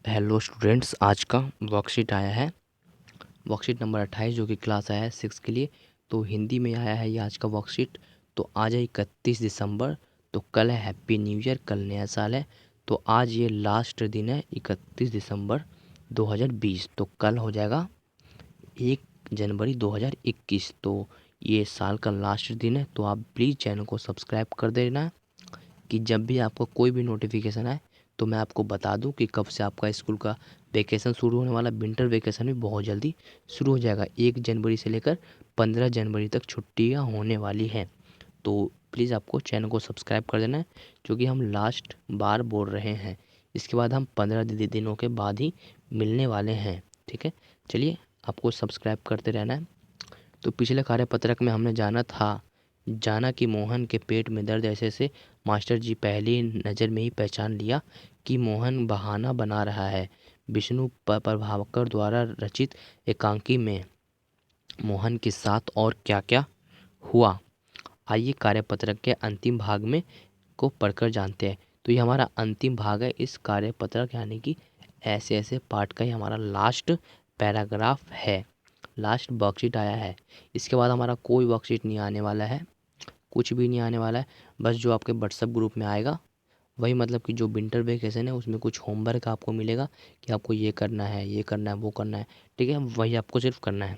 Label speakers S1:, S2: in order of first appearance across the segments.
S1: Hello students, आज का worksheet आया है। वर्कशीट नंबर 28 जो कि क्लास आया है 6 के लिए। तो हिंदी में आया है ये आज का वर्कशीट। तो आज है 31 दिसंबर। तो कल है हैप्पी न्यू ईयर, कल नया साल है। तो आज ये लास्ट दिन है 31 दिसंबर 2020। तो कल हो जाएगा 1 जनवरी 2021। तो ये साल का लास्ट दिन है। तो आप प्लीज़ चैनल को सब्सक्राइब कर देना कि जब भी आपको कोई भी नोटिफिकेशन आए तो मैं आपको बता दूं कि कब से आपका स्कूल का वेकेशन शुरू होने वाला। विंटर वेकेशन भी बहुत जल्दी शुरू हो जाएगा। 1 जनवरी से लेकर 15 जनवरी तक छुट्टियां होने वाली हैं। तो प्लीज़ आपको चैनल को सब्सक्राइब कर देना है, क्योंकि हम लास्ट बार बोल रहे हैं। इसके बाद हम 15 दिनों के बाद ही मिलने वाले हैं। ठीक है, चलिए आपको सब्सक्राइब करते रहना है। तो पिछले कार्यपत्रक में हमने जाना कि मोहन के पेट में दर्द ऐसे से मास्टर जी पहली नज़र में ही पहचान लिया कि मोहन बहाना बना रहा है। विष्णु प्रभाकर द्वारा रचित एकांकी में मोहन के साथ और क्या क्या हुआ, आइए कार्यपत्रक के अंतिम भाग में को पढ़कर जानते हैं। तो ये हमारा अंतिम भाग है इस कार्यपत्रक, यानी कि ऐसे ऐसे पार्ट का ही हमारा लास्ट पैराग्राफ है। लास्ट वर्कशीट आया है। इसके बाद हमारा कोई वर्कशीट नहीं आने वाला है, कुछ भी नहीं आने वाला है। बस जो आपके व्हाट्सएप ग्रुप में आएगा वही, मतलब कि जो विंटर वेकेशन है उसमें कुछ होमवर्क आपको मिलेगा कि आपको ये करना है, ये करना है, वो करना है। ठीक है, वही आपको सिर्फ करना है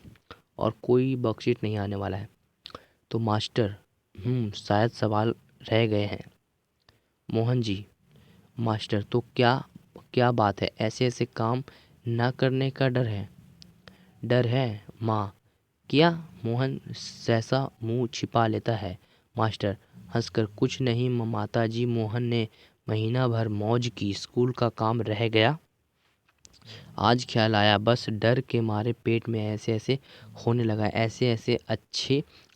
S1: और कोई वर्कशीट नहीं आने वाला है। तो मास्टर, शायद सवाल रह गए हैं। मोहन जी, मास्टर, तो क्या क्या बात है? ऐसे ऐसे काम ना करने का डर है? डर है माँ? क्या? मोहन सहसा मुंह छिपा लेता है। मास्टर हंसकर, कुछ नहीं माता जी, मोहन ने महीना भर मौज की, स्कूल का काम रह गया। आज ख्याल आया, बस डर के मारे पेट में ऐसे ऐसे होने लगा। ऐसे ऐसे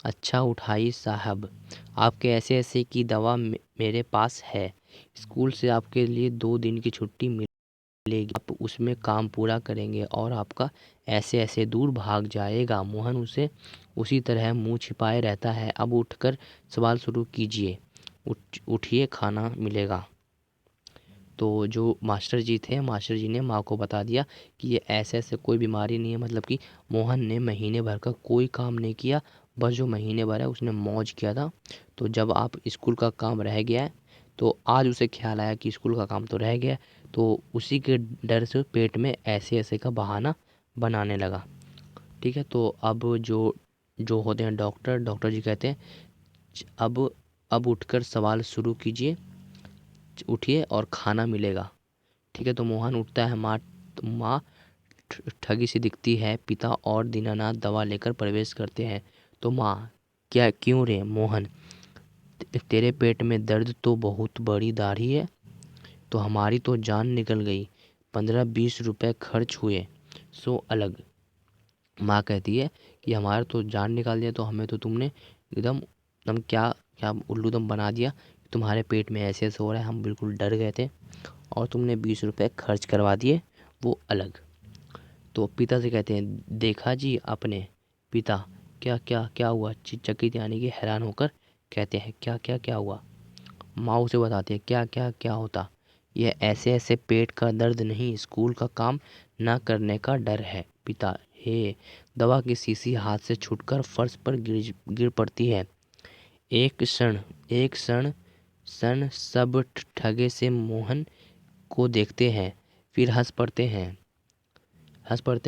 S1: अच्छा उठाई साहब, आपके ऐसे ऐसे की दवा मेरे पास है। स्कूल से आपके लिए 2 दिन की छुट्टी मिलेगी, आप उसमें काम पूरा करेंगे और आपका ऐसे ऐसे दूर भाग जाएगा। मोहन उसी तरह मुंह छिपाए रहता है। अब उठकर सवाल शुरू कीजिए। उठिए, खाना मिलेगा। तो जो मास्टर जी थे, मास्टर जी ने माँ को बता दिया कि ये ऐसे ऐसे कोई बीमारी नहीं है, मतलब कि मोहन ने महीने भर का कोई काम नहीं किया, बस जो महीने भर है उसने मौज किया था। तो जब आप स्कूल का काम रह गया है तो आज उसे ख्याल आया कि स्कूल का काम तो रह गया है, तो उसी के डर से पेट में ऐसे ऐसे का बहाना बनाने लगा। ठीक है, तो अब जो जो होते हैं डॉक्टर, डॉक्टर जी कहते हैं अब अब उठकर सवाल शुरू कीजिए, उठिए और खाना मिलेगा। ठीक है, तो मोहन उठता है। माँ ठगी सी दिखती है। पिता और दीनानाथ दवा लेकर प्रवेश करते हैं। तो माँ, क्या क्यों रे मोहन, तेरे पेट में दर्द तो बहुत बड़ी दाढ़ी है, तो हमारी तो जान निकल गई। 15-20 रुपए खर्च हुए सो अलग। माँ कहती है कि हमारा तो जान निकाल दिया, तो हमें तो तुमने एकदम एकदम क्या क्या उल्लू दम बना दिया। तुम्हारे पेट में ऐसे ऐसे हो रहा है, हम बिल्कुल डर गए थे और तुमने 20 रुपए खर्च करवा दिए, वो अलग। तो पिता से कहते हैं, देखा जी आपने? पिता, क्या क्या क्या हुआ? चकित यानी कि हैरान होकर कहते हैं, क्या क्या क्या हुआ? माँ उसे बताती है, क्या क्या क्या होता? यह ऐसे ऐसे पेट का दर्द नहीं, स्कूल का काम ना करने का डर है। पिता, हे! दवा की शीशी हाथ से छूटकर फर्श पर गिर पड़ती है। एक क्षण सब ठगे से मोहन को देखते हैं, फिर हंस पड़ते हैं।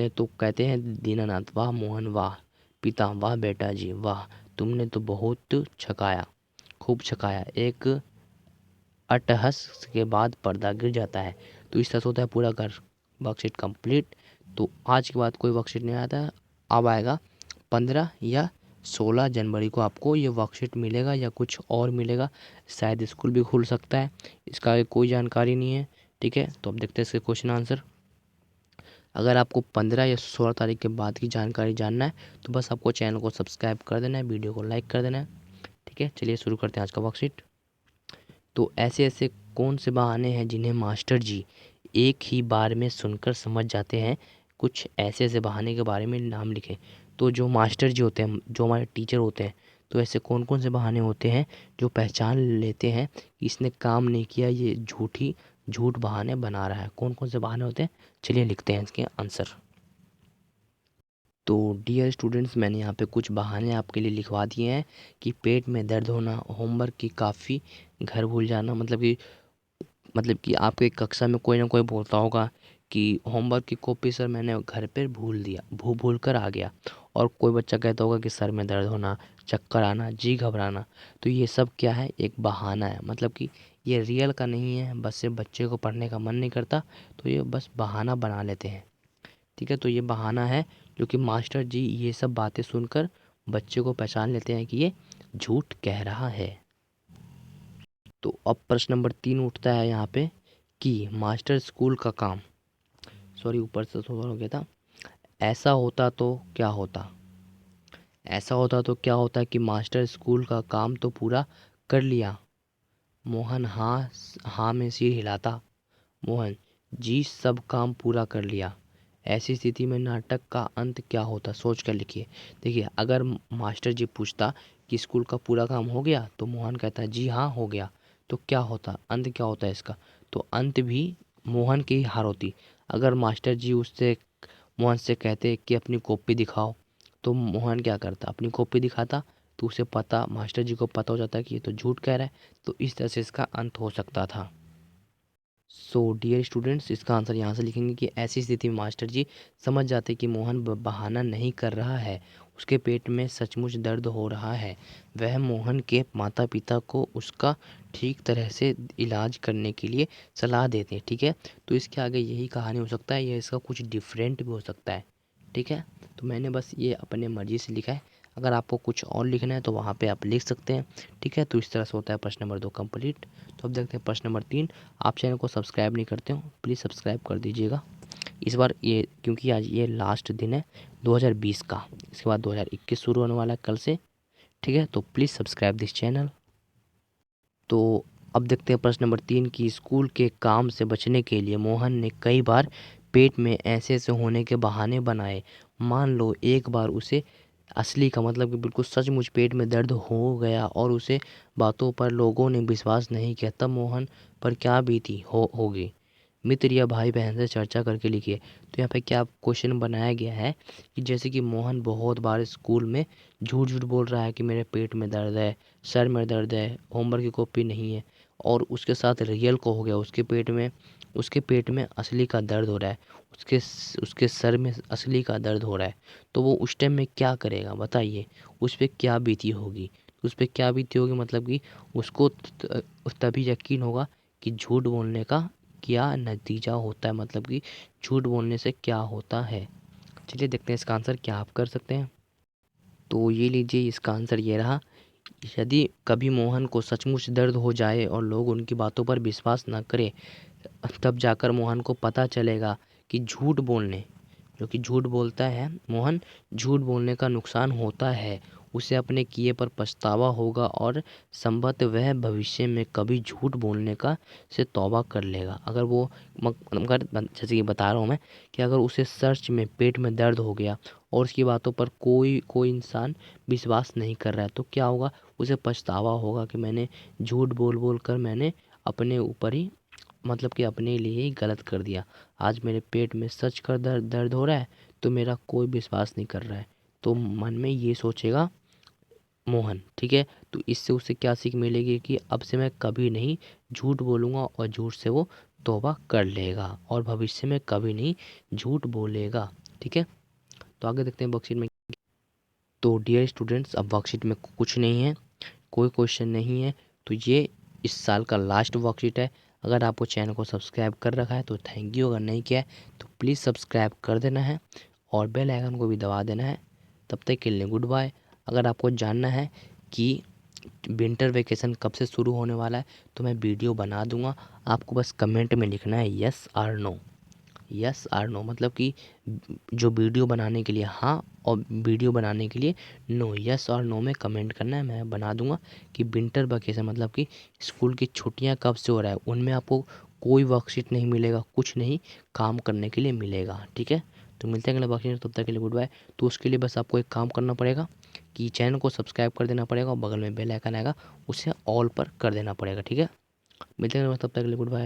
S1: तो कहते हैं दीनानाथ, वाह मोहन वाह। पिता, वाह बेटा जी वाह, तुमने तो बहुत छकाया, खूब छकाया। एक अट्टहास के बाद पर्दा गिर जाता है। तो इस तरह से होता है पूरा वर्कशीट कंप्लीट। तो आज के बाद कोई वर्कशीट नहीं आता है। अब आएगा 15 या 16 जनवरी को आपको ये वर्कशीट मिलेगा या कुछ और मिलेगा। शायद स्कूल भी खुल सकता है, इसका कोई जानकारी नहीं है। ठीक है, तो अब देखते हैं इसके क्वेश्चन आंसर। अगर आपको 15 या 16 तारीख के बाद की जानकारी जानना है तो बस आपको चैनल को सब्सक्राइब कर देना है, वीडियो को लाइक कर देना है। ठीक है, चलिए शुरू करते हैं आज का वर्कशीट। तो ऐसे ऐसे कौन से बहाने हैं जिन्हें मास्टर जी एक ही बार में सुनकर समझ जाते हैं? कुछ ऐसे ऐसे बहाने के बारे में नाम लिखें। तो जो मास्टर जी होते हैं, जो हमारे टीचर होते हैं, तो ऐसे कौन कौन से बहाने होते हैं जो पहचान लेते हैं कि इसने काम नहीं किया, ये झूठी झूठ बहाने बना रहा है। कौन कौन से बहाने होते हैं, चलिए लिखते हैं इसके आंसर। तो डियर स्टूडेंट्स, मैंने यहाँ पे कुछ बहाने आपके लिए लिखवा दिए हैं कि पेट में दर्द होना, होमवर्क की काफ़ी, घर भूल जाना, मतलब कि आपके कक्षा में कोई ना कोई बोलता होगा कि होमवर्क की कॉपी सर मैंने घर पे भूल दिया, भूल कर आ गया। और कोई बच्चा कहता होगा कि सर में दर्द होना, चक्कर आना, जी घबराना। तो ये सब क्या है, एक बहाना है। मतलब कि ये रियल का नहीं है, बस सिर्फ बच्चे को पढ़ने का मन नहीं करता तो ये बस बहाना बना लेते हैं। ठीक है, तो ये बहाना है जो कि मास्टर जी ये सब बातें सुनकर बच्चे को पहचान लेते हैं कि ये झूठ कह रहा है। तो अब प्रश्न नंबर 3 उठता है यहाँ पे कि मास्टर स्कूल का काम, सॉरी ऊपर से थोड़ा हो गया था, ऐसा होता तो क्या होता। ऐसा होता तो क्या होता कि मास्टर स्कूल का काम तो पूरा कर लिया। मोहन हाँ हाँ में सिर हिलाता। मोहन जी सब काम पूरा कर लिया। ऐसी स्थिति में नाटक का अंत क्या होता, सोच कर लिखिए। देखिए, अगर मास्टर जी पूछता कि स्कूल का पूरा काम हो गया तो मोहन कहता है जी हाँ हो गया, तो क्या होता, अंत क्या होता है इसका, तो अंत भी मोहन की ही हार होती। अगर मास्टर जी उससे मोहन से कहते कि अपनी कॉपी दिखाओ, तो मोहन क्या करता, अपनी कॉपी दिखाता, तो उसे पता, मास्टर जी को पता हो जाता कि ये तो झूठ कह रहा है। तो इस तरह से इसका अंत हो सकता था। सो डियर स्टूडेंट्स, इसका आंसर यहाँ से लिखेंगे कि ऐसी स्थिति में मास्टर जी समझ जाते कि मोहन बहाना नहीं कर रहा है, उसके पेट में सचमुच दर्द हो रहा है। वह मोहन के माता पिता को उसका ठीक तरह से इलाज करने के लिए सलाह देते हैं। ठीक है, तो इसके आगे यही कहानी हो सकता है या इसका कुछ डिफरेंट भी हो सकता है। ठीक है, तो मैंने बस ये अपने मर्जी से लिखा है। अगर आपको कुछ और लिखना है तो वहाँ पे आप लिख सकते हैं। ठीक है, तो इस तरह से होता है प्रश्न नंबर 2 कंप्लीट। तो अब देखते हैं प्रश्न नंबर 3। आप चैनल को सब्सक्राइब नहीं करते हो, प्लीज़ सब्सक्राइब कर दीजिएगा इस बार, ये क्योंकि आज ये लास्ट दिन है 2020 का, इसके बाद 2021 शुरू होने वाला है कल से। ठीक है, तो प्लीज़ सब्सक्राइब दिस चैनल। तो अब देखते हैं प्रश्न नंबर 3 की स्कूल के काम से बचने के लिए मोहन ने कई बार पेट में ऐसे ऐसे होने के बहाने बनाए। मान लो एक बार उसे असली का मतलब कि बिल्कुल सचमुच पेट में दर्द हो गया और उसे बातों पर लोगों ने विश्वास नहीं किया, तब मोहन पर क्या बीती होगी। मित्र या भाई बहन से चर्चा करके लिखिए। तो यहाँ पे क्या क्वेश्चन बनाया गया है कि जैसे कि मोहन बहुत बार स्कूल में झूठ झूठ बोल रहा है कि मेरे पेट में दर्द है, सर में दर्द है, होमवर्क की कॉपी नहीं है, और उसके साथ रियल को हो गया, उसके पेट में असली का दर्द हो रहा है, उसके सर में असली का दर्द हो रहा है। तो वो उस टाइम में क्या करेगा बताइए, उस पर क्या बीती होगी। उस पर क्या बीती होगी मतलब कि उसको तभी यकीन होगा कि झूठ बोलने का क्या नतीजा होता है, मतलब कि झूठ बोलने से क्या होता है। चलिए देखते हैं इसका आंसर क्या आप कर सकते हैं। तो ये लीजिए, इसका आंसर ये रहा। यदि कभी मोहन को सचमुच दर्द हो जाए और लोग उनकी बातों पर विश्वास न करें, तब जाकर मोहन को पता चलेगा कि जो कि झूठ बोलता है मोहन, झूठ बोलने का नुकसान होता है, उसे अपने किए पर पछतावा होगा और संभवतः वह भविष्य में कभी झूठ बोलने का से तौबा कर लेगा। अगर वो मगर जैसे कि बता रहा हूँ मैं कि अगर उसे सच में पेट में दर्द हो गया और उसकी बातों पर कोई कोई इंसान विश्वास नहीं कर रहा है, तो क्या होगा, उसे पछतावा होगा कि मैंने झूठ बोल बोल कर मैंने अपने ऊपर ही, मतलब कि अपने लिए ही गलत कर दिया। आज मेरे पेट में सच कर दर्द दर्द हो रहा है तो मेरा कोई विश्वास नहीं कर रहा है, तो मन में ये सोचेगा मोहन। ठीक है, तो इससे उसे क्या सीख मिलेगी कि अब से मैं कभी नहीं झूठ बोलूँगा, और झूठ से वो तौबा कर लेगा और भविष्य में कभी नहीं झूठ बोलेगा। ठीक है, तो आगे देखते हैं वर्कशीट में। तो डियर स्टूडेंट्स, अब वर्कशीट में कुछ नहीं है, कोई क्वेश्चन नहीं है, तो ये इस साल का लास्ट वर्कशीट है। अगर आपको चैनल को सब्सक्राइब कर रखा है तो थैंक यू, अगर नहीं किया है तो प्लीज़ सब्सक्राइब कर देना है और बेल आइकन को भी दबा देना है। तब तक के लिए गुड बाय। अगर आपको जानना है कि विंटर वेकेशन कब से शुरू होने वाला है तो मैं वीडियो बना दूंगा, आपको बस कमेंट में लिखना है यस और नो। यस और नो मतलब कि जो वीडियो बनाने के लिए हाँ और वीडियो बनाने के लिए नो, यस और नो में कमेंट करना है, मैं बना दूंगा कि विंटर वेकेशन मतलब कि स्कूल की छुट्टियां कब से हो रहा है, उनमें आपको कोई वर्कशीट नहीं मिलेगा, कुछ नहीं काम करने के लिए मिलेगा। ठीक है, तो मिलते हैं अगले वर्कशीट, तब तक के लिए गुड बाय। तो उसके लिए बस आपको एक काम करना पड़ेगा कि चैनल को सब्सक्राइब कर देना पड़ेगा और बगल में बेल आइकन आएगा, उसे ऑल पर कर देना पड़ेगा। ठीक है, मिलते हैं तब तक के लिए गुड बाय।